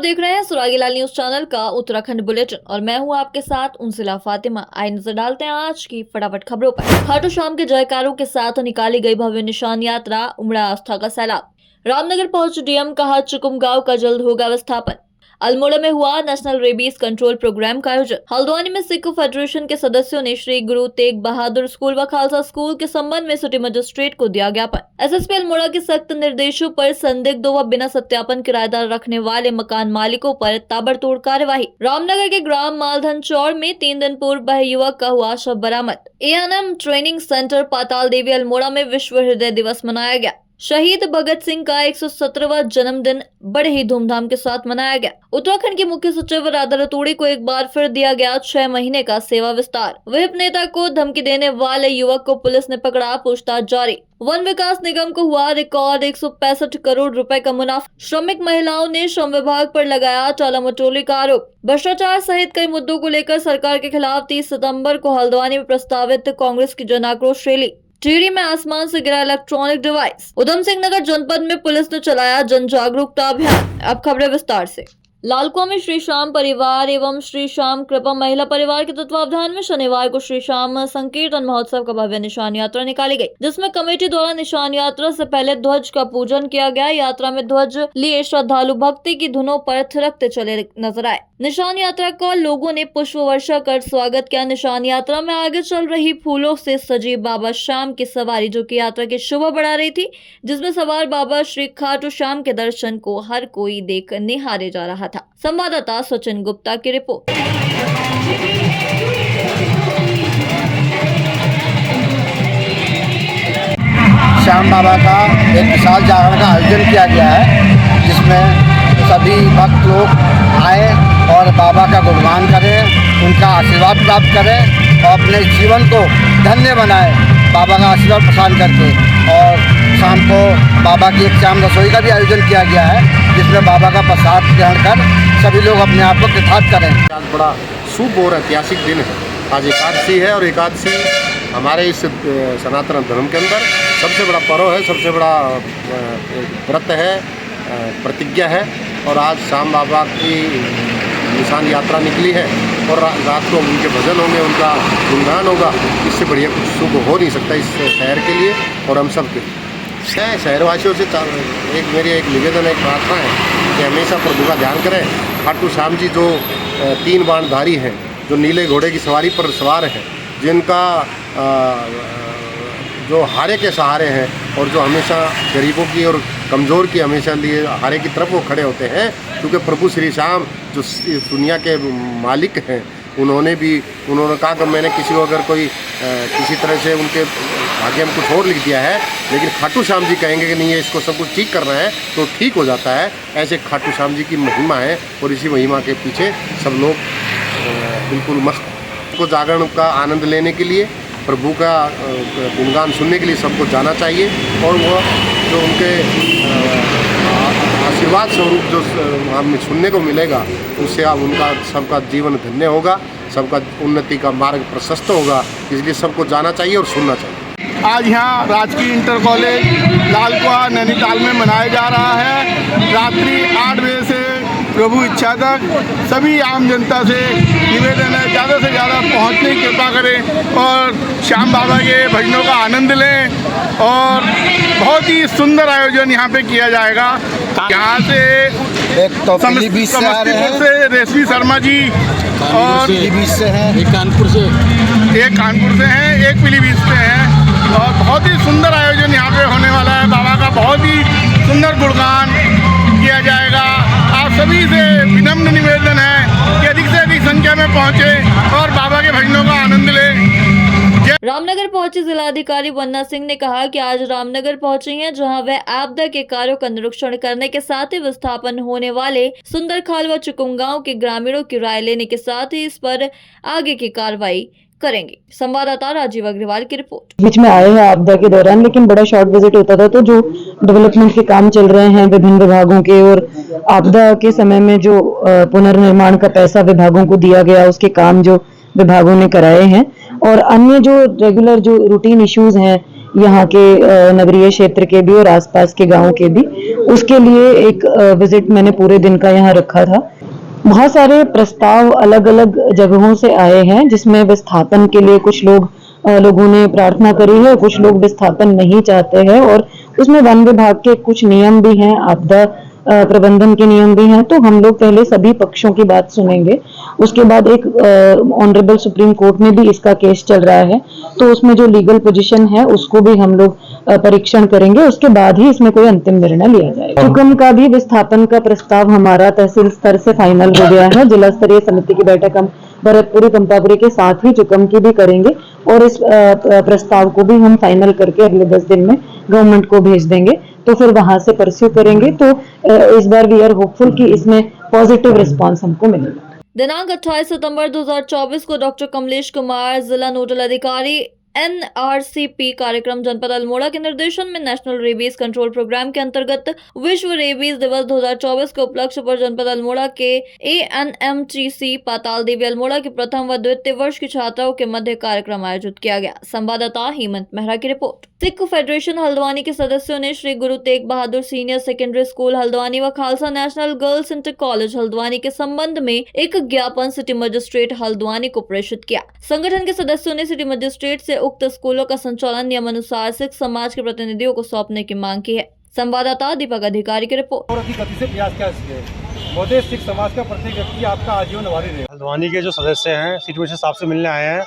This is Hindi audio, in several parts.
देख रहे हैं सुरागी लाल न्यूज चैनल का उत्तराखंड बुलेटिन और मैं हूं आपके साथ उनसिला फातिमा। आइए नजर डालते हैं आज की फटाफट खबरों पर। खाटू श्याम के जयकारों के साथ निकाली गई भव्य निशान यात्रा, उमड़ा आस्था का सैलाब। रामनगर पहुंच डीएम, कहा चुकुम गांव का जल्द होगा विस्थापन। अल्मोड़ा में हुआ नेशनल रेबीज कंट्रोल प्रोग्राम का आयोजन। हल्द्वानी में सिख फेडरेशन के सदस्यों ने श्री गुरु तेग बहादुर स्कूल व खालसा स्कूल के संबंध में सिटी मजिस्ट्रेट को दिया ज्ञापन। एसएसपी अल्मोड़ा के सख्त निर्देशों पर संदिग्धों व बिना सत्यापन किराएदार रखने वाले मकान मालिकों पर ताबड़तोड़ कार्यवाही। रामनगर के ग्राम मालधन चौड़ में 3 दिन पूर्व वह युवक का हुआ शव बरामद। एएनएम ट्रेनिंग सेंटर पाताल देवी अल्मोड़ा में विश्व हृदय दिवस मनाया गया। शहीद भगत सिंह का 117वां जन्मदिन बड़े ही धूमधाम के साथ मनाया गया। उत्तराखंड के मुख्य सचिव राधा रतूड़ी को एक बार फिर दिया गया 6 महीने का सेवा विस्तार। विप नेता को धमकी देने वाले युवक को पुलिस ने पकड़ा, पूछताछ जारी। वन विकास निगम को हुआ रिकॉर्ड 165 करोड़ रुपए का मुनाफा। श्रमिक महिलाओं ने श्रम विभाग पर लगाया टाला-मटोली का आरोप। भ्रष्टाचार सहित कई मुद्दों को लेकर सरकार के खिलाफ 30 सितंबर को हल्द्वानी में प्रस्तावित कांग्रेस की जन आक्रोश रैली। टिहरी में आसमान से गिरा इलेक्ट्रॉनिक डिवाइस। उधम सिंह नगर जनपद में पुलिस ने चलाया जन जागरूकता अभियान। अब खबरें विस्तार से। लालकुआ में श्री श्याम परिवार एवं श्री श्याम कृपा महिला परिवार के तत्वावधान में शनिवार को श्री श्याम संकीर्तन महोत्सव का भव्य निशान यात्रा निकाली गई, जिसमें कमेटी द्वारा निशान यात्रा से पहले ध्वज का पूजन किया गया। यात्रा में ध्वज लिए श्रद्धालु भक्ति की धुनों पर थिरकते चले नजर आए। निशान यात्रा का लोगों ने पुष्प वर्षा कर स्वागत किया। निशान यात्रा में आगे चल रही फूलों से सजी बाबा श्याम की सवारी, जो की यात्रा की शोभा बढ़ा रही थी, जिसमें सवार बाबा श्री खाटू श्याम के दर्शन को हर कोई देख निहारे जा रहा था। संवाददाता सचिन गुप्ता की रिपोर्ट। श्याम बाबा का एक विशाल जागरण का आयोजन किया गया है, जिसमें सभी भक्त लोग आए और बाबा का गुणगान करें, उनका आशीर्वाद प्राप्त करें और अपने जीवन को धन्य बनाएं बाबा का आशीर्वाद प्रदान करके। और शाम को बाबा की एक श्याम रसोई का भी आयोजन किया गया है, जिसमें बाबा का प्रसाद ग्रहण कर सभी लोग अपने आप को कृतार्थ करें। आज बड़ा शुभ और ऐतिहासिक दिन है। आज एकादशी है और एकादशी हमारे इस सनातन धर्म के अंदर सबसे बड़ा पर्व है, सबसे बड़ा व्रत है, प्रतिज्ञा है। और आज श्याम बाबा की निशान यात्रा निकली है और रात को उनके भजन होंगे, उनका गुणगान होगा। इससे बढ़िया कुछ शुभ हो नहीं सकता इस शहर के लिए और हम सब के लिए। शहरवासियों से मेरी एक निवेदन है, एक प्रार्थना है कि हमेशा प्रभु का ध्यान करें। खाटू श्याम जी जो 3 बाणधारी हैं, जो नीले घोड़े की सवारी पर सवार हैं, जिनका जो हारे के सहारे हैं और जो हमेशा गरीबों की और कमज़ोर की हमेशा लिए हारे की तरफ वो खड़े होते हैं, क्योंकि प्रभु श्री श्याम जो इस दुनिया के मालिक हैं, उन्होंने कहा कि मैंने किसी को अगर कोई किसी तरह से उनके भाग्य में कुछ और लिख दिया है, लेकिन खाटू श्याम जी कहेंगे कि नहीं, इसको सब कुछ ठीक करना है तो ठीक हो जाता है। ऐसे खाटू श्याम जी की महिमा है और इसी महिमा के पीछे सब लोग बिल्कुल मस्त को जागरण का आनंद लेने के लिए, प्रभु का गुणगान सुनने के लिए सबको जाना चाहिए। और वो जो उनके आशीर्वाद स्वरूप जो हमें सुनने को मिलेगा, उससे अब उनका सबका जीवन धन्य होगा, सबका उन्नति का मार्ग प्रशस्त होगा। इसलिए सबको जाना चाहिए और सुनना चाहिए। आज यहाँ राजकीय इंटर कॉलेज लालकुआ नैनीताल में मनाया जा रहा है। रात्रि 8 बजे से प्रभु इच्छा तक सभी आम जनता से निवेदन है, ज़्यादा से ज़्यादा पहुँचने की कृपा करें और श्याम बाबा के भजनों का आनंद लें। और बहुत ही सुंदर आयोजन यहाँ पे किया जाएगा। यहाँ से एक तो समस्तीपुर से रेशमी शर्मा जी और एक कानपुर से हैं, एक पीलीभीत से हैं। और बहुत ही सुंदर आयोजन यहाँ पे होने वाला है। बाबा का बहुत ही सुंदर गुणगान किया जाएगा। आप सभी से विनम्र निवेदन है कि अधिक से अधिक संख्या में पहुँचे और बाबा के भजनों का आनंद लें। रामनगर पहुंचे जिलाधिकारी वन्ना सिंह ने कहा कि आज रामनगर पहुंचे हैं, जहां वह आपदा के कार्यों का निरीक्षण करने के साथ ही विस्थापन होने वाले सुंदरखाल व चुकुम गांव के ग्रामीणों की राय लेने के साथ ही इस पर आगे की कार्रवाई करेंगे। संवाददाता राजीव अग्रवाल की रिपोर्ट। बीच में आए हैं आपदा के दौरान, लेकिन बड़ा शॉर्ट विजिट होता था, तो जो डेवलपमेंट के काम चल रहे हैं विभिन्न विभागों के और आपदा के समय में जो पुनर्निर्माण का पैसा विभागों को दिया गया, उसके काम जो विभागों ने कराए हैं और अन्य जो रेगुलर जो रूटीन इश्यूज हैं यहाँ के नगरीय क्षेत्र के भी और आसपास के गांवों के भी, उसके लिए एक विजिट मैंने पूरे दिन का यहाँ रखा था। बहुत सारे प्रस्ताव अलग अलग जगहों से आए हैं, जिसमें विस्थापन के लिए कुछ लोगों ने प्रार्थना करी है, कुछ लोग विस्थापन नहीं चाहते हैं, और उसमें वन विभाग के कुछ नियम भी हैं, आपदा प्रबंधन के नियम भी हैं। तो हम लोग पहले सभी पक्षों की बात सुनेंगे, उसके बाद एक ऑनरेबल सुप्रीम कोर्ट में भी इसका केस चल रहा है, तो उसमें जो लीगल पोजीशन है उसको भी हम लोग परीक्षण करेंगे, उसके बाद ही इसमें कोई अंतिम निर्णय लिया जाएगा। चुकम का भी विस्थापन का प्रस्ताव हमारा तहसील स्तर से फाइनल हो गया है। जिला स्तरीय समिति की बैठक हम भरतपुरी चंपापुरी के साथ ही चुकम की भी करेंगे, और इस प्रस्ताव को भी हम फाइनल करके अगले 10 दिन में गवर्नमेंट को भेज देंगे, तो फिर वहां से परस्यू करेंगे। तो इस बार वी आर होपफुल कि इसमें पॉजिटिव रिस्पांस हमको मिलेगा। दिनांक 28 सितंबर 2024 को डॉक्टर कमलेश कुमार, जिला नोडल अधिकारी NRCP कार्यक्रम जनपद अल्मोड़ा के निर्देशन में नेशनल रेबीज कंट्रोल प्रोग्राम के अंतर्गत विश्व रेबीज दिवस 2024 के उपलक्ष्य पर जनपद अल्मोड़ा के ANMTC पाताल देवी अल्मोड़ा के प्रथम व द्वितीय वर्ष की छात्राओं के मध्य कार्यक्रम आयोजित किया गया। संवाददाता हेमंत मेहरा की रिपोर्ट। सिख फेडरेशन हल्द्वानी के सदस्यों ने श्री गुरु Tegh Bahadur senior secondary school Haldwani व Khalsa national girls inter college Haldwani के संबंध में एक ज्ञापन सिटी मजिस्ट्रेट हल्द्वानी को प्रेषित किया। संगठन के सदस्यों ने सिटी मजिस्ट्रेट से उक्त स्कूलों का संचालन नियमानुसार सिख समाज के प्रतिनिधियों को सौंपने की मांग की है। संवाददाता दीपक अधिकारी की रिपोर्ट। गति से प्रयास किया मोदी सिख समाज का प्रत्येक व्यक्ति आपका आजीवन आभारी रहे। हल्द्वानी के जो सदस्य हैं सिटी मजिस्ट्रेट साहब से मिलने आए हैं।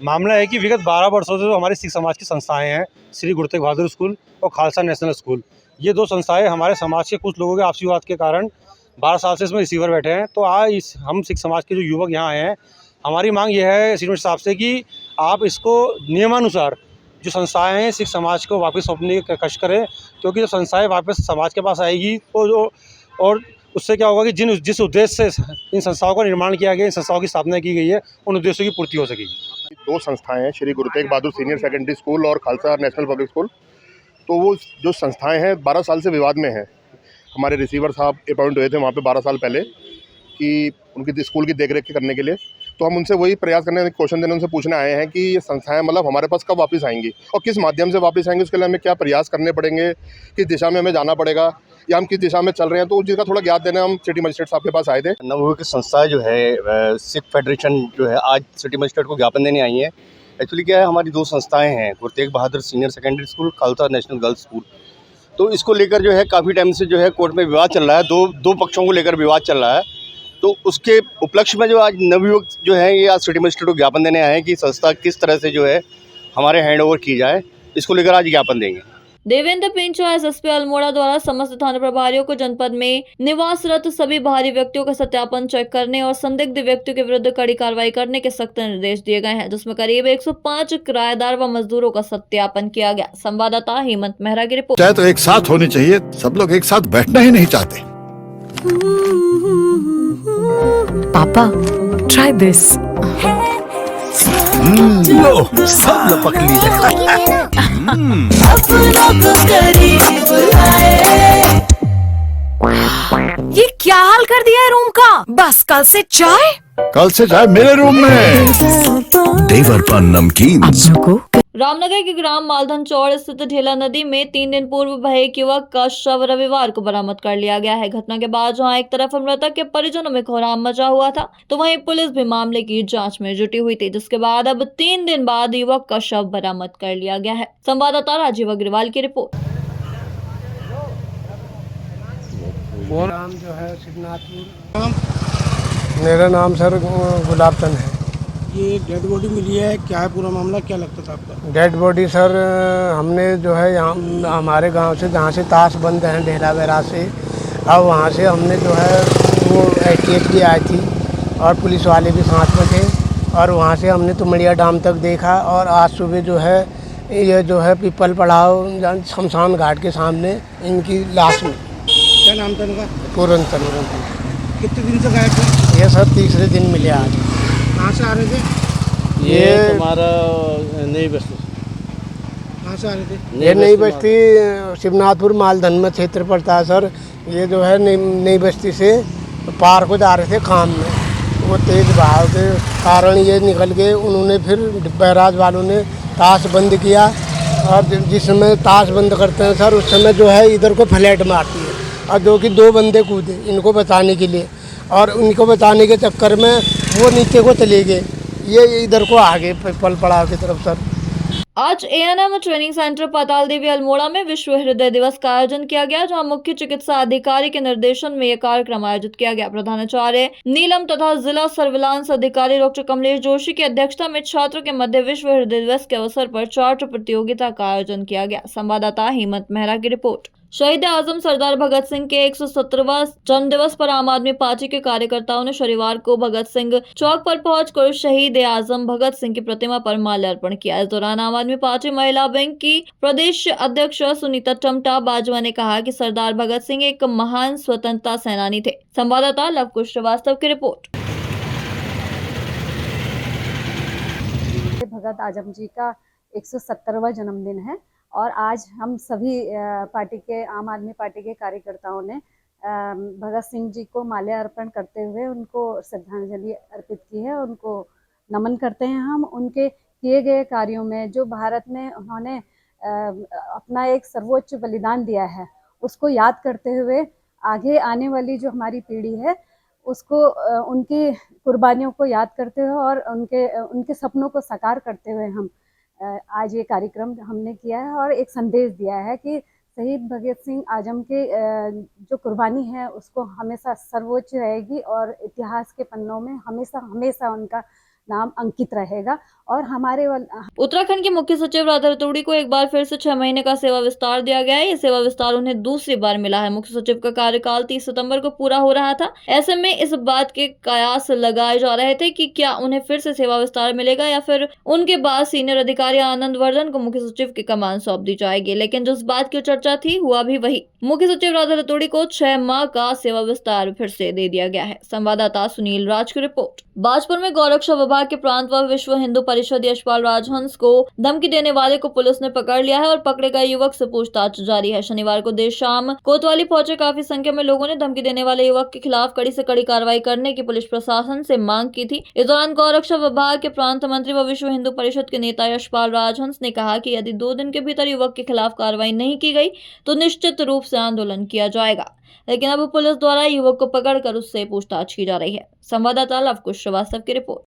मामला है कि विगत 12 वर्षों से जो हमारी सिख समाज की संस्थाएं हैं, श्री गुरु तेग बहादुर स्कूल और खालसा नेशनल स्कूल, ये दो संस्थाएं हमारे समाज के कुछ लोगों के आपसी विवाद के कारण 12 साल से इसमें रिसीवर बैठे हैं। तो आज हम सिख समाज के जो युवक यहाँ आए हैं, हमारी मांग ये है सिटी मजिस्ट्रेट साहब से कि आप इसको नियमानुसार जो संस्थाएं हैं सिख समाज को वापस सौंपने की कष्ट करें, क्योंकि जो संस्थाएं वापस समाज के पास आएगी तो और उससे क्या होगा कि जिस उद्देश्य से इन संस्थाओं का निर्माण किया गया, इन संस्थाओं की स्थापना की गई है, उन उद्देश्यों की पूर्ति हो सकेगी। दो संस्थाएं हैं, श्री गुरु Tegh Bahadur senior secondary school और खालसा नेशनल पब्लिक स्कूल। तो वो जो संस्थाएं हैं 12 साल से विवाद में हैं। हमारे रिसीवर साहब अपॉइंट हुए थे वहाँ पे 12 साल पहले कि उनकी स्कूल की देखरेख करने के लिए। तो हम उनसे वही प्रयास करने क्वेश्चन देने उनसे पूछने आए हैं कि ये संस्थाएं मतलब हमारे पास कब वापस आएंगी और किस माध्यम से वापस आएंगी, उसके लिए हमें क्या प्रयास करने पड़ेंगे, किस दिशा में हमें जाना पड़ेगा या हम किस दिशा में चल रहे हैं। तो उस चीज़ का थोड़ा ज्ञात देने हम सिटी मजिस्ट्रेट साहब के पास आए थे। नवयुवक संस्था जो है सिख फेडरेशन जो है आज सिटी मजिस्ट्रेट को ज्ञापन देने आई है। एक्चुअली क्या है, हमारी दो संस्थाएं हैं, Guru Tegh Bahadur senior secondary school, Khalsa national girls school. तो इसको लेकर जो है काफ़ी टाइम से जो है कोर्ट में विवाद चल रहा है, दो पक्षों को लेकर विवाद चल रहा है। तो उसके उपलक्ष्य में जो आज नवयुवक जो है ये आज सिटी मजिस्ट्रेट को ज्ञापन देने आए हैं कि संस्था किस तरह से जो है हमारे हैंड ओवर की जाए, इसको लेकर आज ज्ञापन देंगे। देवेंद्र पिंचो एसएसपी अल्मोड़ा द्वारा समस्त थाना प्रभारियों को जनपद में निवासरत सभी बाहरी व्यक्तियों का सत्यापन चेक करने और संदिग्ध व्यक्तियों के विरुद्ध कड़ी कार्रवाई करने के सख्त निर्देश दिए गए हैं, जिसमें करीब 105 किराएदार व मजदूरों का सत्यापन किया गया। संवाददाता हेमंत मेहरा की रिपोर्ट। चाहे तो एक साथ होनी चाहिए, सब लोग एक साथ बैठना ही नहीं चाहते। पापा ट्राई दिस। लो सब लपक लिए। ये क्या हाल कर दिया है रूम का? बस कल से चाय मेरे रूम में। देवर पान नमकीन। रामनगर के ग्राम मालधन चौड़ स्थित ढेला नदी में 3 दिन पूर्व बहे एक युवक का शव रविवार को बरामद कर लिया गया है। घटना के बाद जहां एक तरफ मृतक के परिजनों में कोहराम मचा हुआ था, तो वहीं पुलिस भी मामले की जांच में जुटी हुई थी, जिसके बाद अब 3 दिन बाद युवक का शव बरामद कर लिया गया है। संवाददाता राजीव अग्रवाल की रिपोर्ट। नाम जो है शिवनाथपुर। मेरा नाम सर गुलाब चंद है। ये डेड बॉडी मिली है, क्या है पूरा मामला, क्या लगता था आपका? डेड बॉडी सर हमने जो है यहाँ हमारे गांव से जहाँ से ताश बंद हैं ढेला वगैरह से, अब वहाँ से हमने जो है वो एटीएफ भी आई थी और पुलिस वाले भी साथ में थे और वहाँ से हमने तुमड़िया डाम तक देखा। और आज सुबह जो है ये जो है पीपल पड़ाव शमशान घाट के सामने इनकी लाश में। क्या नाम था इनका? पूरन। कितने दिन से गायब थे? ये सर तीसरे दिन मिले आज। कहाँ से आ रहे थे? ये तुम्हारा नई बस्ती। कहाँ से आ रहे थे? ये नई बस्ती शिवनाथपुर मालधन में क्षेत्र पड़ता है सर। ये जो है नई बस्ती से पार को जा रहे थे काम में, वो तेज़ बहाव के कारण ये निकल गए। उन्होंने फिर बैराज वालों ने ताश बंद किया और जिस समय ताश बंद करते हैं सर, उस समय जो है इधर को फ्लैट मारती है, और जो कि 2 बंदे कूदे इनको बचाने के लिए, और उनको बचाने के चक्कर में वो नीचे को चले गए, ये इधर को आ गए पल पड़ाव की तरफ सर। आज एएनएम ट्रेनिंग सेंटर पाताल देवी अल्मोड़ा में विश्व हृदय दिवस का आयोजन किया गया, जहां मुख्य चिकित्सा अधिकारी के निर्देशन में यह कार्यक्रम आयोजित किया गया। प्रधानाचार्य नीलम तथा जिला सर्विलांस अधिकारी डॉक्टर कमलेश जोशी की अध्यक्षता में छात्रों के मध्य विश्व हृदय दिवस के अवसर पर चार्ट प्रतियोगिता का आयोजन किया गया। संवाददाता हेमंत मेहरा की रिपोर्ट। शहीद आजम सरदार भगत सिंह के 170वां जन्म दिवस पर आम आदमी पार्टी के कार्यकर्ताओं ने शनिवार को भगत सिंह चौक पर पहुंचकर शहीद आजम भगत सिंह की प्रतिमा पर माल्यार्पण किया। इस दौरान आम आदमी पार्टी महिला विंग की प्रदेश अध्यक्ष सुनीता टमटा बाजवा ने कहा कि सरदार भगत सिंह एक महान स्वतंत्रता सेनानी थे। संवाददाता लवकुश श्रीवास्तव की रिपोर्ट। भगत आजम जी का 170वां जन्मदिन है और आज हम सभी पार्टी के आम आदमी पार्टी के कार्यकर्ताओं ने भगत सिंह जी को माल्यार्पण करते हुए उनको श्रद्धांजलि अर्पित की है। उनको नमन करते हैं हम उनके किए गए कार्यों में, जो भारत में उन्होंने अपना एक सर्वोच्च बलिदान दिया है, उसको याद करते हुए आगे आने वाली जो हमारी पीढ़ी है उसको उनकी कुर्बानियों को याद करते हुए और उनके सपनों को साकार करते हुए हम आज ये कार्यक्रम हमने किया है और एक संदेश दिया है कि शहीद भगत सिंह आजम के जो कुर्बानी है उसको हमेशा सर्वोच्च रहेगी और इतिहास के पन्नों में हमेशा हमेशा उनका नाम अंकित रहेगा। और हमारे उत्तराखंड के मुख्य सचिव राधा रतूड़ी को एक बार फिर से 6 महीने का सेवा विस्तार दिया गया है। ये सेवा विस्तार उन्हें दूसरी बार मिला है। मुख्य सचिव का कार्यकाल 30 सितंबर को पूरा हो रहा था। ऐसे में इस बात के कयास लगाए जा रहे थे कि क्या उन्हें फिर से सेवा विस्तार मिलेगा या फिर उनके बाद सीनियर अधिकारी आनंद वर्धन को मुख्य सचिव की कमान सौंप दी जाएगी। लेकिन जिस बात की चर्चा थी हुआ भी वही। मुख्य सचिव राधा रतूड़ी को 6 माह का सेवा विस्तार फिर से दे दिया गया है। संवाददाता सुनील राज की रिपोर्ट। बाजपुर में गौरक्षा विभाग के प्रांत व विश्व हिंदू परिषद यशपाल राजहंस को धमकी देने वाले को पुलिस ने पकड़ लिया है और पकड़े गए युवक से पूछताछ जारी है। शनिवार को देर शाम कोतवाली पहुंचे काफी संख्या में लोगों ने धमकी देने वाले युवक के खिलाफ कड़ी से कड़ी कार्रवाई करने की पुलिस प्रशासन से मांग की थी। इस दौरान गौरक्षा विभाग के प्रांत मंत्री व विश्व हिंदू परिषद के नेता यशपाल राजहंस ने कहा कि यदि 2 दिन के भीतर युवक के खिलाफ कार्रवाई नहीं की गई तो निश्चित रूप से आंदोलन किया जाएगा। लेकिन अब पुलिस द्वारा युवक को पकड़कर उससे पूछताछ की जा रही है। संवाददाता लवकुश श्रीवास्तव की रिपोर्ट।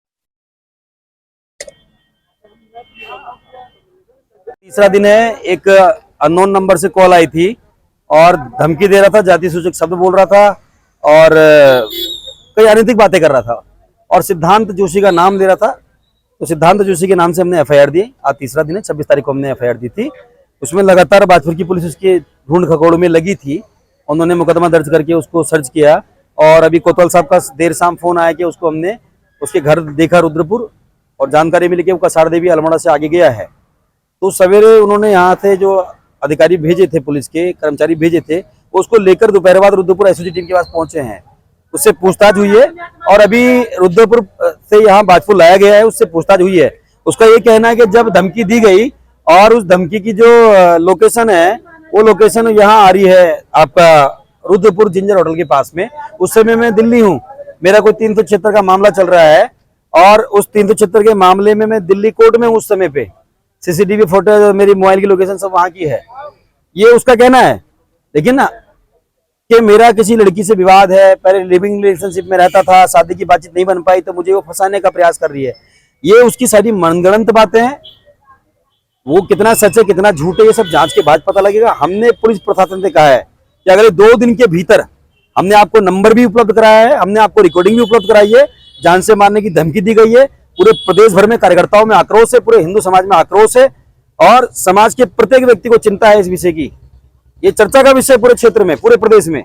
तीसरा दिन है, एक अननोन नंबर से कॉल आई थी और धमकी दे रहा था, जाति सूचक शब्द बोल रहा था और कई अनैतिक बातें कर रहा था और सिद्धांत जोशी का नाम ले रहा था। तो सिद्धांत जोशी के नाम से हमने एफआईआर दी। आज तीसरा दिन है, 26 तारीख को हमने एफआईआर दी थी। उसमें लगातार बाजपुर की पुलिस उसके ढूंढ खगोड़ में लगी थी। उन्होंने मुकदमा दर्ज करके उसको सर्च किया और अभी कोतवाल साहब का देर शाम फोन आया कि उसको हमने उसके घर देखा रुद्रपुर और जानकारी मिली कि वो कसार देवी अल्मोड़ा से आगे गया है। तो सवेरे उन्होंने यहाँ से जो अधिकारी भेजे थे, पुलिस के कर्मचारी भेजे थे, वो उसको लेकर दोपहर बाद रुद्रपुर एसओजी टीम के पास पहुंचे हैं। उससे पूछताछ हुई है और अभी रुद्रपुर से यहाँ बाजपुर लाया गया है, उससे पूछताछ हुई है। उसका ये कहना है कि जब धमकी दी गई और उस धमकी की जो लोकेशन है वो लोकेशन यहाँ आ रही है आपका रुद्रपुर जिंजर होटल के पास में, उस समय मैं दिल्ली हूँ। मेरा कोई 376 का मामला चल रहा है और उस 376 के मामले में मैं दिल्ली कोर्ट में उस समय पे सीसीटीवी फोटो मेरी मोबाइल की लोकेशन सब वहां की है। ये उसका कहना है। लेकिन ना कि मेरा किसी लड़की से विवाद है, पहले लिविंग रिलेशनशिप में रहता था, शादी की बातचीत नहीं बन पाई तो मुझे वो फंसाने का प्रयास कर रही है। ये उसकी सारी मनगढ़ंत बातें हैं। वो कितना सच है कितना झूठ है ये सब जांच के बाद पता लगेगा। हमने पुलिस प्रशासन से कहा है कि अगले 2 दिन के भीतर हमने आपको नंबर भी उपलब्ध कराया है, हमने आपको रिकॉर्डिंग भी उपलब्ध कराई है, जान से मारने की धमकी दी गई है। पूरे प्रदेश भर में कार्यकर्ताओं में आक्रोश है, पूरे हिंदू समाज में आक्रोश है और समाज के प्रत्येक व्यक्ति को चिंता है इस विषय की। ये चर्चा का विषय पूरे क्षेत्र में, पूरे प्रदेश में।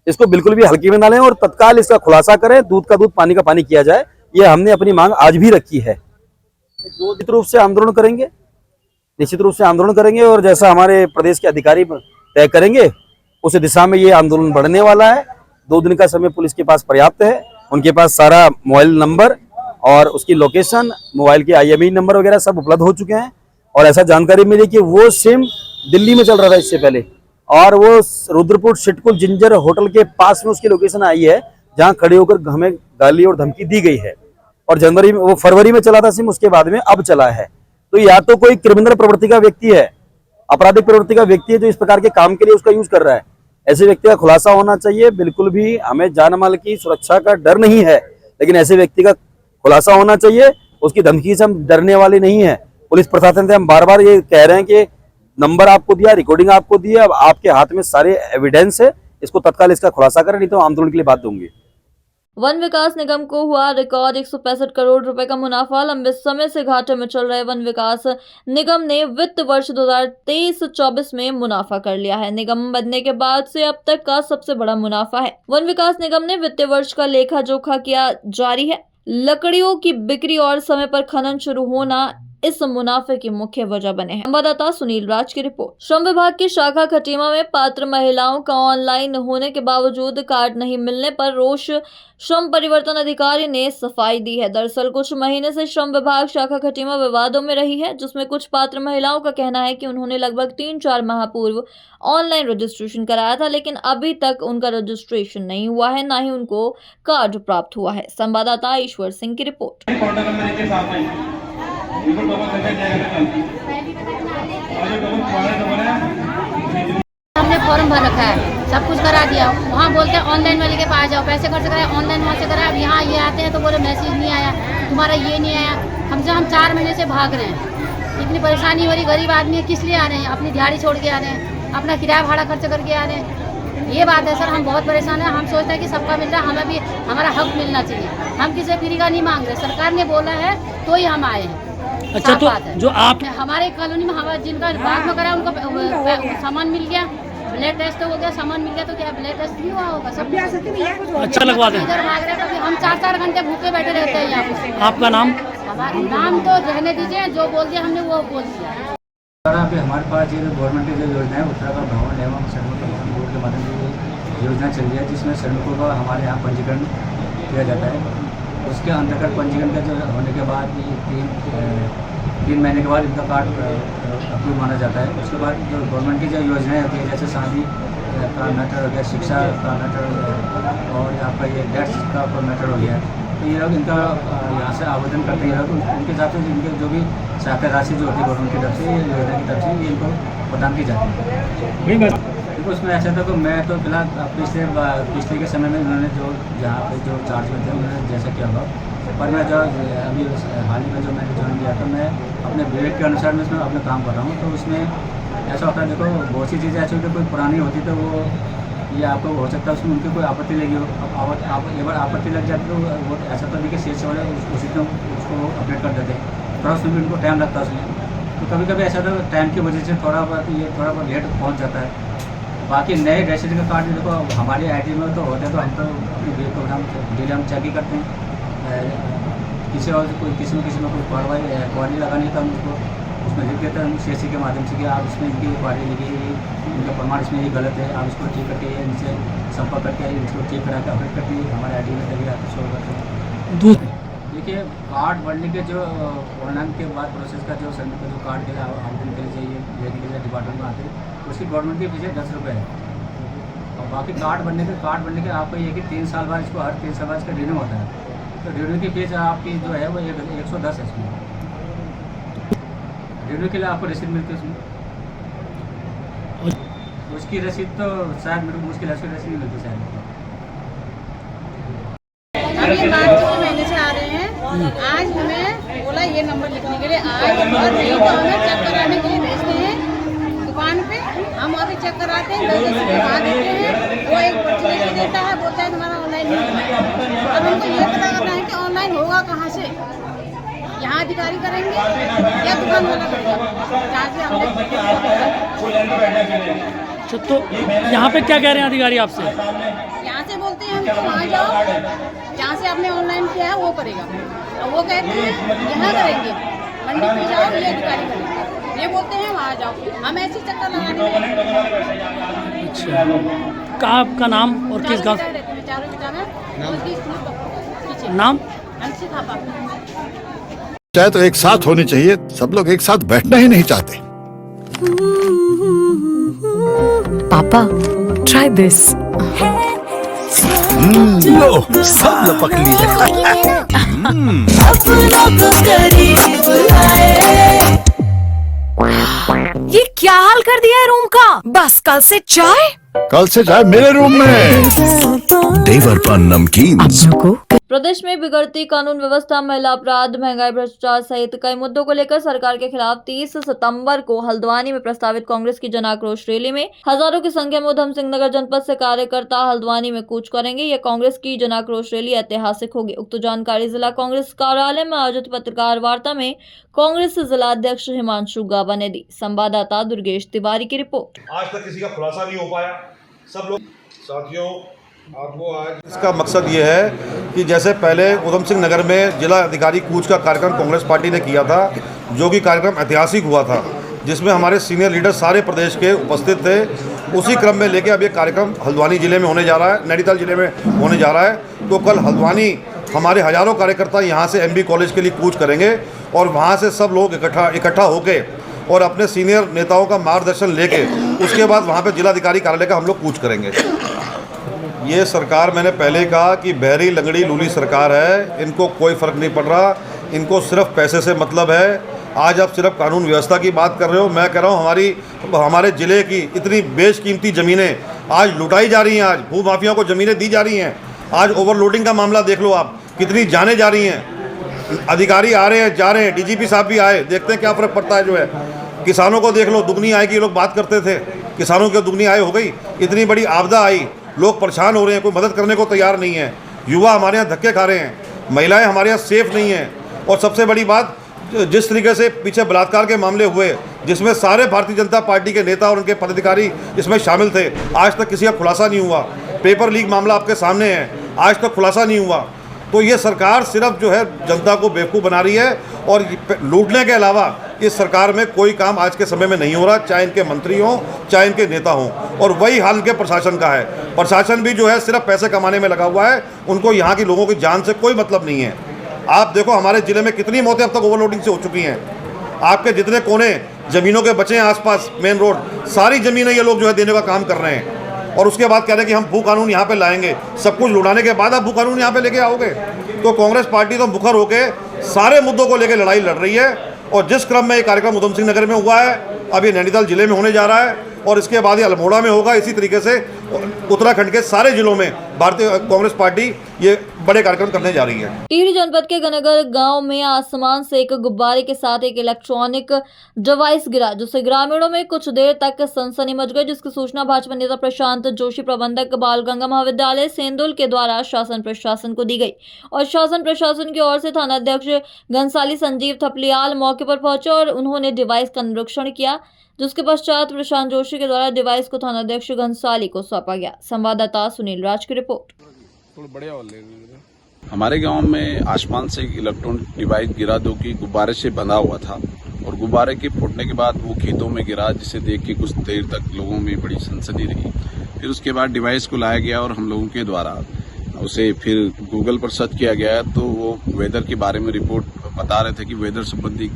इसको बिल्कुल भी हल्की में ना लें और तत्काल इसका खुलासा करें, दूध का दूध पानी का पानी किया जाए। ये हमने अपनी मांग आज भी रखी है। निश्चित रूप से आंदोलन करेंगे, निश्चित रूप से आंदोलन करेंगे और जैसा हमारे प्रदेश के अधिकारी तय करेंगे उस दिशा में ये आंदोलन बढ़ने वाला है। 2 दिन का समय पुलिस के पास पर्याप्त है। उनके पास सारा मोबाइल नंबर और उसकी लोकेशन, मोबाइल के IMEI नंबर वगैरह सब उपलब्ध हो चुके हैं और ऐसा जानकारी मिली कि वो सिम दिल्ली में चल रहा था इससे पहले और वो रुद्रपुर सिटकुल जिंजर होटल के पास में उसकी लोकेशन आई है जहां खड़े होकर हमें गाली और धमकी दी गई है। और फरवरी में चला था सिम, उसके बाद में अब चला है। तो या तो कोई क्रिमिनल प्रवृत्ति का व्यक्ति है आपराधिक प्रवृत्ति का व्यक्ति है जो इस प्रकार के काम के लिए उसका यूज कर रहा है। ऐसे व्यक्ति का खुलासा होना चाहिए। बिल्कुल भी हमें जान माल की सुरक्षा का डर नहीं है, लेकिन ऐसे व्यक्ति का खुलासा होना चाहिए। उसकी धमकी से हम डरने वाले नहीं है। पुलिस प्रशासन से हम बार बार ये कह रहे हैं कि नंबर आपको दिया, रिकॉर्डिंग आपको दी है, अब आपके हाथ में सारे एविडेंस है, इसको तत्काल इसका खुलासा करें, नहीं तो आंदोलन के लिए बात दूंगी। वन विकास निगम को हुआ रिकॉर्ड 165 करोड़ रुपए का मुनाफा। लंबे समय से घाटे में चल रहे वन विकास निगम ने वित्त वर्ष 2023-24 में मुनाफा कर लिया है। निगम बनने के बाद से अब तक का सबसे बड़ा मुनाफा है। वन विकास निगम ने वित्तीय वर्ष का लेखा जोखा किया जारी है। लकड़ियों की बिक्री और समय पर खनन शुरू होना इस मुनाफे की मुख्य वजह बने हैं। संवाददाता सुनील राज की रिपोर्ट। श्रम विभाग की शाखा खटीमा में पात्र महिलाओं का ऑनलाइन होने के बावजूद कार्ड नहीं मिलने पर रोष श्रम परिवर्तन अधिकारी ने सफाई दी है। दरअसल कुछ महीने से श्रम विभाग शाखा खटीमा विवादों में रही है, जिसमें कुछ पात्र महिलाओं का कहना है कि उन्होंने लगभग 3-4 माह पूर्व ऑनलाइन रजिस्ट्रेशन कराया था, लेकिन अभी तक उनका रजिस्ट्रेशन नहीं हुआ है, न ही उनको कार्ड प्राप्त हुआ है। संवाददाता ईश्वर सिंह की रिपोर्ट। हमने फॉर्म भर रखा है, सब कुछ करा दिया। वहाँ बोलते हैं ऑनलाइन वाले के पास जाओ, पैसे खर्च कराए, ऑनलाइन वहाँ से कराए। अब यहाँ ये आते हैं तो बोले मैसेज नहीं आया, तुम्हारा ये नहीं आया। हम 4 महीने से भाग रहे हैं, इतनी परेशानी हो रही। गरीब आदमी है, किस लिए आ रहे हैं? अपनी दिहाड़ी छोड़ के आ रहे हैं, अपना किराया भाड़ा खर्च करके आ रहे हैं। ये बात है सर, हम बहुत परेशान हैं। हम सोचते हैं कि सबका मिल रहा है, हमें भी हमारा हक मिलना चाहिए। हम किसी फ्री का नहीं मांग रहे, सरकार ने बोला है तो ही हम आए हैं। अच्छा, तो जो आप हमारे कॉलोनी में हमारे जिनका बाद में करा उनको सामान मिल गया, ब्लड टेस्ट हो गया, सामान मिल गया, तो क्या ब्लड टेस्ट नहीं हुआ होगा? सब अच्छा लगवा दें। इधर भाग रहे हैं, हम 4-4 घंटे भूखे बैठे रहते हैं यहाँ पे। आपका नाम? हमारा नाम तो रहने दीजिए, जो बोल दिया हमने वो बोल दिया। अभी हमारे पास ये गवर्नमेंट की जो योजना है उत्तराखंड भवन एवं श्रमिक कल्याण बोर्ड के माध्यम से योजना चल रही है, जिसमें श्रमिकों का हमारे यहाँ पंजीकरण किया जाता है। उसके अंतर्गत पंजीकरण का जो होने के बाद ये 3 महीने के बाद इनका कार्ड अप्रूव माना जाता है। उसके बाद जो गवर्नमेंट की जो योजनाएं होती है, जैसे शादी का मैटर हो गया, शिक्षा का मैटर हो गया, और आपका ये डेट्स का मैटर हो गया, तो ये लोग इनका यहाँ से आवेदन करते हैं। उनके हिसाब से इनके जो भी शाखा राशि जो होती है गवर्नमेंट की तरफ से, योजना की तरफ से, ये इनको प्रदान की जाती है। देखो उसमें ऐसा था कि मैं तो फिलहाल पिछले के समय में उन्होंने जो जहाँ पे जो चार्ज में थे उन्होंने जैसा किया हुआ, पर मैं जो अभी हाल ही में जो मैंने ज्वाइन किया था, मैं अपने विवेक के अनुसार में इसमें अपना काम कर रहा हूँ। तो उसमें ऐसा होता है, देखो बहुत सी चीज़ें ऐसी होती है, कोई पुरानी होती तो वो ये आपको हो सकता है उसमें उनकी कोई आपत्ति लगी हो। अब एक बार आपत्ति लग जाती तो वो ऐसा तो नहीं कि शेष वाले उसी दिन उसको अपडेट कर देते, थोड़ा उसमें भी उनको टाइम लगता है उसमें। तो कभी कभी ऐसा था टाइम की वजह से थोड़ा बहुत लेट पहुँच जाता है। बाकी नए रेसिडेंट का कार्ड देखो हमारी आईडी में तो होते हैं, तो हम तो अपनी बिल को हम चेक ही करते हैं। किसी में कोई क्वारी लगानी तो हम उसको उसमें लिख देते हैं हम CSC के माध्यम से कि आप इसमें इनकी क्वारी लिखी, इनका प्रमाण इसमें ये गलत है, आप इसको ठीक करके इनसे संपर्क करके इसको ठीक करा के अपडेट करके हमारे आईडी में तभी आप शो करते हैं। देखिए कार्ड बनने के जो ऑनलाइन के बाद प्रोसेस का जो श्रमिक का जो कार्ड के लिए आवेदन के लिए चाहिए लेने के लिए डिपार्टमेंट में आते हैं, उसकी गवर्नमेंट की फीस 10 रुपये है। और बाकी कार्ड बनने के आपको ये कि 3 साल बाद इसको हर 3 साल बाद इसका रिन्यू होता है। तो रिन्यू की फीस आपकी जो है वो 110 है। इसमें रिन्यू के लिए आपको रसीद मिलती है उसमें, उसकी रसीद तो शायद मेरे को मुश्किल है, उसकी रसीद नहीं मिलती शायद। हम ये 5 महीने से आ रहे हैं, आज हमें बोला ये नंबर लिखने के लिए, आज और नहीं तो हमें चेक कराने के लिए भेजते हैं दुकान पे। हम अभी चेक कराते हैं, 2 दिन वहाँ देते हैं, वो एक पर्ची लेके देता है, बोलता है तुम्हारा ऑनलाइन नहीं है। अब हमको ये पता करना है कि ऑनलाइन होगा कहाँ से, यहाँ अधिकारी करेंगे या दुकान वाला करेगा, जहाँ से हमने। तो यहाँ पे क्या कह रहे हैं अधिकारी आपसे? यहाँ से बोलते हैं हमको वहाँ जाओ, जहाँ से आपने ऑनलाइन किया है वो करेगा, और वो कहते हैं यहाँ करेंगे, मंडी पे जाओ ये अधिकारी करेंगे, ये बोलते हैं वहाँ जाओ। हम ऐसे चक्कर लगाने में। अच्छा, कहाँ आपका नाम और किस गाँव? चारों बेटा में उसकी स्कूल नाम? अंशी थापा। चाहे तो एक साथ होनी चाहिए, सब लोग एक साथ बैठना ही नहीं चाहते। पापा ट्राई दिस। लो सब लपक लिए। अपना तो करीब आए। ये क्या हाल कर दिया है रूम का? बस कल से चाय। कल से चाय मेरे रूम में। देवर पान नमकीन। प्रदेश में बिगड़ती कानून व्यवस्था, महिला अपराध, महंगाई, भ्रष्टाचार सहित कई मुद्दों को लेकर सरकार के खिलाफ 30 सितंबर को हल्द्वानी में प्रस्तावित कांग्रेस की जन आक्रोश रैली में हजारों की संख्या में उधम सिंह नगर जनपद से कार्यकर्ता हल्द्वानी में कूच करेंगे। यह कांग्रेस की जन आक्रोश रैली ऐतिहासिक होगी। उक्त जानकारी जिला कांग्रेस कार्यालय में आयोजित पत्रकार वार्ता में कांग्रेस जिला अध्यक्ष हिमांशु गाबा ने दी। संवाददाता दुर्गेश तिवारी की रिपोर्ट। आज तक किसी का खुलासा नहीं हो पाया। सब लोग साथियों, आपको आज इसका मकसद ये है कि जैसे पहले उधम सिंह नगर में जिला अधिकारी कूच का कार्यक्रम कांग्रेस पार्टी ने किया था, जो कि कार्यक्रम ऐतिहासिक हुआ था, जिसमें हमारे सीनियर लीडर सारे प्रदेश के उपस्थित थे। उसी क्रम में लेके अब ये कार्यक्रम हल्द्वानी जिले में होने जा रहा है, नैनीताल जिले में होने जा रहा है। तो कल हल्द्वानी हमारे हजारों कार्यकर्ता यहाँ से MB कॉलेज के लिए कूच करेंगे और वहाँ से सब लोग इकट्ठा होके और अपने सीनियर नेताओं का मार्गदर्शन लेके उसके बाद वहाँ पे जिलाधिकारी कार्यालय का हम लोग कूच करेंगे। ये सरकार, मैंने पहले कहा कि बहरी लंगड़ी लूली सरकार है, इनको कोई फ़र्क नहीं पड़ रहा, इनको सिर्फ पैसे से मतलब है। आज आप सिर्फ कानून व्यवस्था की बात कर रहे हो, मैं कह रहा हूँ हमारे ज़िले की इतनी बेशकीमती ज़मीनें आज लुटाई जा रही हैं। आज भू माफियाओं को ज़मीनें दी जा रही हैं। आज ओवरलोडिंग का मामला देख लो आप, कितनी जानें जा रही हैं। अधिकारी आ रहे हैं, जा रहे हैं, DGP साहब भी आए, देखते हैं क्या फ़र्क पड़ता है। जो है किसानों को देख लो, दुगनी आय की लोग बात करते थे, किसानों की दुगनी आय हो गई। इतनी बड़ी आपदा आई, लोग परेशान हो रहे हैं, कोई मदद करने को तैयार नहीं है। युवा हमारे यहाँ धक्के खा रहे हैं, महिलाएं हमारे यहाँ सेफ नहीं हैं। और सबसे बड़ी बात, जिस तरीके से पीछे बलात्कार के मामले हुए, जिसमें सारे भारतीय जनता पार्टी के नेता और उनके पदाधिकारी इसमें शामिल थे, आज तक किसी का खुलासा नहीं हुआ। पेपर लीक मामला आपके सामने है, आज तक खुलासा नहीं हुआ। तो ये सरकार सिर्फ जो है जनता को बेवकूफ़ बना रही है और लूटने के अलावा इस सरकार में कोई काम आज के समय में नहीं हो रहा, चाहे इनके मंत्री हों, चाहे इनके नेता हों। और वही हाल के प्रशासन का है। प्रशासन भी जो है सिर्फ पैसे कमाने में लगा हुआ है, उनको यहाँ की लोगों की जान से कोई मतलब नहीं है। आप देखो हमारे ज़िले में कितनी मौतें अब तक ओवरलोडिंग से हो चुकी हैं। आपके जितने कोने ज़मीनों के बचे हैं आसपास मेन रोड, सारी ज़मीनें ये लोग जो है देने का काम कर रहे हैं। और उसके बाद कह रहे हैं कि हम भू कानून यहाँ पे लाएंगे। सब कुछ लुटाने के बाद आप भू कानून यहाँ पे लेके आओगे? तो कांग्रेस पार्टी तो मुखर होके सारे मुद्दों को लेकर लड़ाई लड़ रही है। और जिस क्रम में ये कार्यक्रम उधम सिंह नगर में हुआ है, अब ये नैनीताल जिले में होने जा रहा है और इसके बाद ये अल्मोड़ा में होगा। इसी तरीके से उत्तराखंड के सारे जिलों में भारतीय कांग्रेस पार्टी ये बड़े कार्यक्रम करने जा रही है। टिहरी जनपद के गनगर गांव में आसमान से एक गुब्बारे के साथ एक इलेक्ट्रॉनिक डिवाइस गिरा, जिससे ग्रामीणों में कुछ देर तक सनसनी मच गई। जिसकी सूचना भाजपा नेता प्रशांत जोशी, प्रबंधक बालगंगा महाविद्यालय सेंदुल के द्वारा शासन प्रशासन को दी गई और शासन प्रशासन की ओर से थाना अध्यक्ष घनसाली संजीव थपलियाल मौके पर पहुंचे और उन्होंने डिवाइस का निरीक्षण किया, जिसके पश्चात प्रशांत जोशी के द्वारा डिवाइस को थाना अध्यक्ष घनसाली को सौंपा गया। संवाददाता सुनील राज की रिपोर्ट। हमारे गांव में आसमान से एक इलेक्ट्रॉनिक डिवाइस गिरा, जो कि गुब्बारे से बंधा हुआ था और गुब्बारे के फूटने के बाद वो खेतों में गिरा, जिसे देख के कुछ देर तक लोगों में बड़ी सनसनी रही। फिर उसके बाद डिवाइस को लाया गया और हम लोगों के द्वारा उसे फिर गूगल पर सर्च किया गया, तो वो वेदर के बारे में रिपोर्ट बता रहे थे कि वेदर संबंधी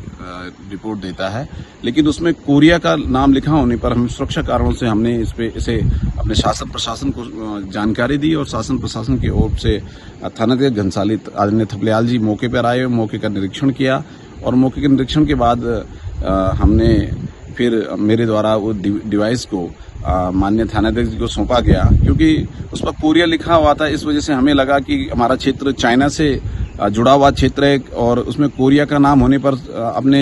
रिपोर्ट देता है, लेकिन उसमें कोरिया का नाम लिखा होने पर हम सुरक्षा कारणों से हमने इसे अपने शासन प्रशासन को जानकारी दी और शासन प्रशासन की ओर से थानाध्यक्ष घनसाली आदरणीय थपलियाल जी मौके पर आए, मौके का निरीक्षण किया और मौके के निरीक्षण के बाद हमने फिर मेरे द्वारा वो डिवाइस को माननीय थानाध्यक्ष जी को सौंपा गया, क्योंकि उस पर कोरिया लिखा हुआ था। इस वजह से हमें लगा कि हमारा क्षेत्र चाइना से जुड़ा हुआ क्षेत्र है और उसमें कोरिया का नाम होने पर अपने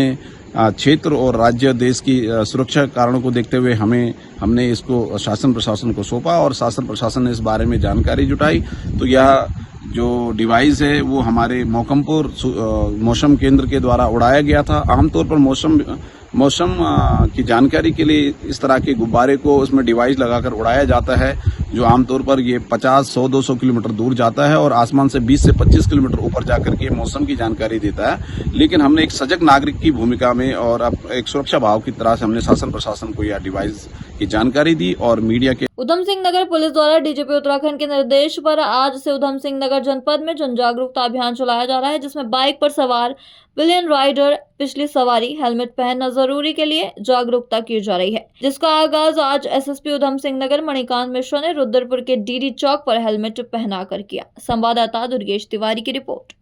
क्षेत्र और राज्य देश की सुरक्षा कारणों को देखते हुए हमने इसको शासन प्रशासन को सौंपा और शासन प्रशासन ने इस बारे में जानकारी जुटाई। तो यह जो डिवाइस है वो हमारे मौकमपुर मौसम केंद्र के द्वारा उड़ाया गया था। आमतौर पर मौसम की जानकारी के लिए इस तरह के गुब्बारे को उसमें डिवाइस लगाकर उड़ाया जाता है, जो आमतौर पर ये 50, 100, 200 किलोमीटर दूर जाता है और आसमान से 20 से 25 किलोमीटर ऊपर जाकर के मौसम की जानकारी देता है। लेकिन हमने एक सजग नागरिक की भूमिका में और अब एक सुरक्षा भाव की तरह से हमने शासन प्रशासन को यह डिवाइस की जानकारी दी और मीडिया के उधम सिंह नगर पुलिस द्वारा डीजीपी उत्तराखंड के निर्देश पर आज से उधम सिंह नगर जनपद में जन जागरूकता अभियान चलाया जा रहा है, जिसमें बाइक पर सवार पिलियन राइडर पिछली सवारी हेलमेट पहनना जरूरी के लिए जागरूकता की जा रही है, जिसका आगाज आज एसएसपी उधम सिंह नगर मणिकांत मिश्रा ने रुद्रपुर के डीडी चौक पर हेलमेट पहनाकर किया। संवाददाता दुर्गेश तिवारी की रिपोर्ट।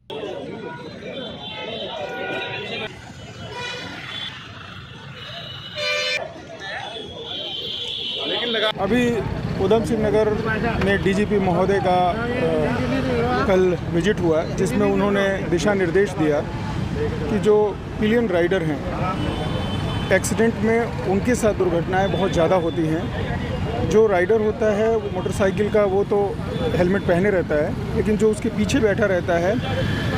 अभी उधम सिंह नगर में डीजीपी महोदय का कल विजिट हुआ, जिसमें उन्होंने दिशा निर्देश दिया कि जो पिलियन राइडर हैं, एक्सीडेंट में उनके साथ दुर्घटनाएं बहुत ज़्यादा होती हैं। जो राइडर होता है वो मोटरसाइकिल का, वो तो हेलमेट पहने रहता है, लेकिन जो उसके पीछे बैठा रहता है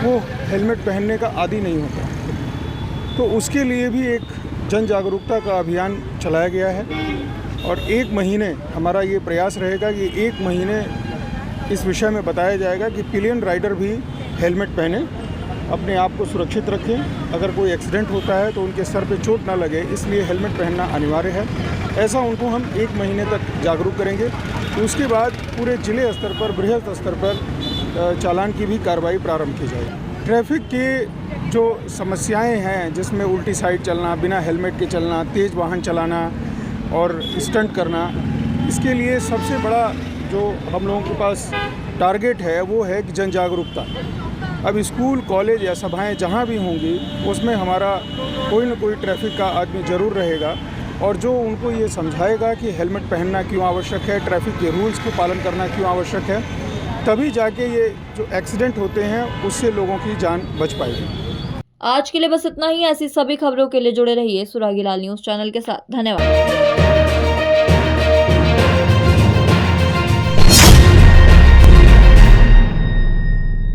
वो हेलमेट पहनने का आदी नहीं होता। तो उसके लिए भी एक जन जागरूकता का अभियान चलाया गया है और 1 महीने हमारा ये प्रयास रहेगा कि 1 महीने इस विषय में बताया जाएगा कि पिलियन राइडर भी हेलमेट पहने, अपने आप को सुरक्षित रखें। अगर कोई एक्सीडेंट होता है तो उनके सर पे चोट ना लगे, इसलिए हेलमेट पहनना अनिवार्य है। ऐसा उनको हम 1 महीने तक जागरूक करेंगे। उसके बाद पूरे ज़िले स्तर पर, बृहद स्तर पर चालान की भी कार्रवाई प्रारंभ की जाएगी। ट्रैफिक के जो समस्याएं हैं, जिसमें उल्टी साइड चलना, बिना हेलमेट के चलना, तेज़ वाहन चलाना और स्टंट करना, इसके लिए सबसे बड़ा जो हम लोगों के पास टारगेट है वो है कि जन जागरूकता। अब स्कूल, कॉलेज या सभाएं जहां भी होंगी, उसमें हमारा कोई न कोई ट्रैफिक का आदमी ज़रूर रहेगा और जो उनको ये समझाएगा कि हेलमेट पहनना क्यों आवश्यक है, ट्रैफिक के रूल्स को पालन करना क्यों आवश्यक है, तभी जाके ये जो एक्सीडेंट होते हैं उससे लोगों की जान बच पाएगी। आज के लिए बस इतना ही। ऐसी सभी खबरों के लिए जुड़े रहिए सुरागी लाल न्यूज़ चैनल के साथ। धन्यवाद।